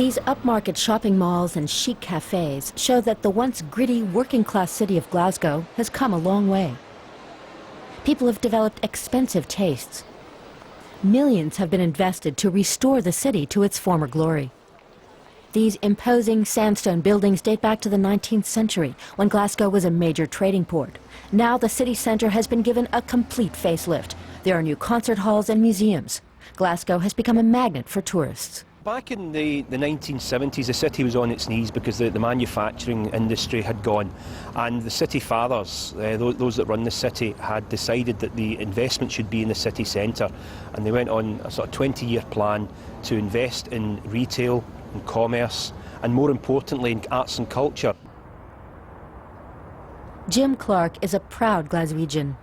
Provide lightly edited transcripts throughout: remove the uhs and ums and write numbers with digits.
These upmarket shopping malls and chic cafes show that the once gritty working-class city of Glasgow has come a long way. People have developed expensive tastes. Millions have been invested to restore the city to its former glory. These imposing sandstone buildings date back to the 19th century, when Glasgow was a major trading port. Now the city centre has been given a complete facelift. There are new concert halls and museums. Glasgow has become a magnet for tourists. Back in the 1970s, the city was on its knees because the manufacturing industry had gone, and the city fathers, those that run the city, had decided that the investment should be in the city centre, and they went on a sort of 20-year plan to invest in retail, in commerce, and more importantly in arts and culture. Jim Clark is a proud Glaswegian.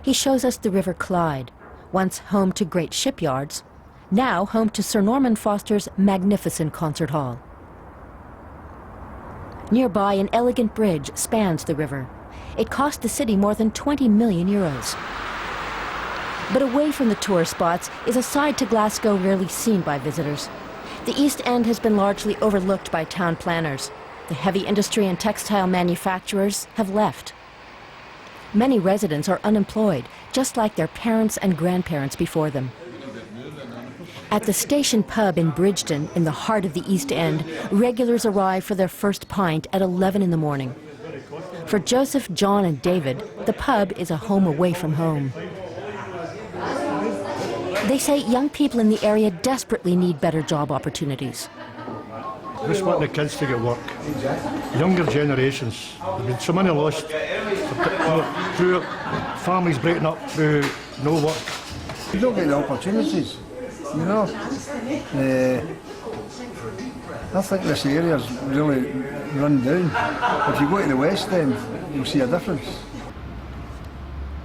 He shows us the River Clyde, once home to great shipyards, now home to Sir Norman Foster's magnificent concert hall. Nearby, an elegant bridge spans the river. It cost the city more than 20 million euros. But away from the tourist spots is a side to Glasgow rarely seen by visitors. The East End has been largely overlooked by town planners. The heavy industry and textile manufacturers have left. Many residents are unemployed, just like their parents and grandparents before them. At the Station Pub in Bridgeton, in the heart of the East End, regulars arrive for their first pint at 11 in the morning. For Joseph, John and David, the pub is a home away from home. They say young people in the area desperately need better job opportunities. Just want the kids to get work. Younger generations. There's been so many lost through families breaking up through no work. You don't get the opportunities, you know. I think this area's really run down. If you go to the West End, you'll see a difference.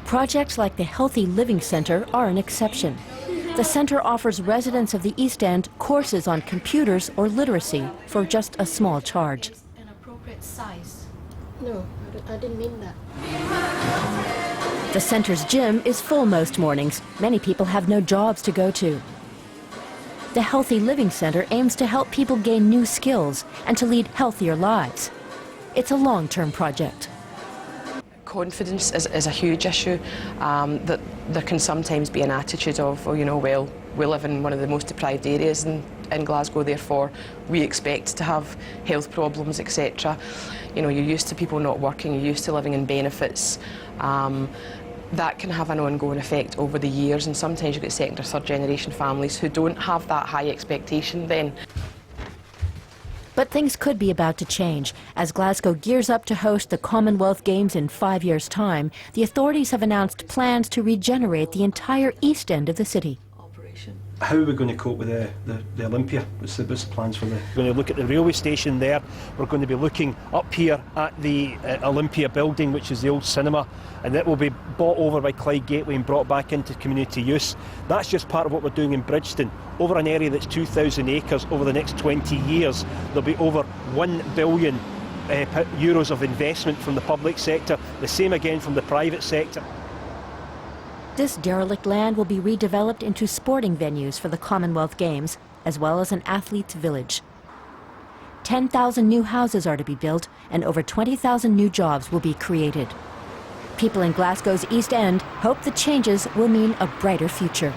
Projects like the Healthy Living Centre are an exception. The centre offers residents of the East End courses on computers or literacy for just a small charge. An appropriate size. No, I didn't mean that. The centre's gym is full most mornings. Many people have no jobs to go to. The Healthy Living Centre aims to help people gain new skills and to lead healthier lives. It's a long-term project. Confidence is a huge issue, that there can sometimes be an attitude of, oh, you know, well, we live in one of the most deprived areas in Glasgow, therefore we expect to have health problems, etc. You know, you're used to people not working, you're used to living in benefits. That can have an ongoing effect over the years, and sometimes you get second or third generation families who don't have that high expectation then. But things could be about to change. As Glasgow gears up to host the Commonwealth Games in 5 years' time, the authorities have announced plans to regenerate the entire east end of the city. How are we going to cope with the Olympia? What's the plans for the... We're going to look at the railway station there. We're going to be looking up here at the Olympia building, which is the old cinema, and that will be bought over by Clyde Gateway and brought back into community use. That's just part of what we're doing in Bridgeton. Over an area that's 2,000 acres, over the next 20 years, there'll be over €1 billion euros of investment from the public sector, the same again from the private sector. This derelict land will be redeveloped into sporting venues for the Commonwealth Games, as well as an athletes' village. 10,000 new houses are to be built, and over 20,000 new jobs will be created. People in Glasgow's East End hope the changes will mean a brighter future.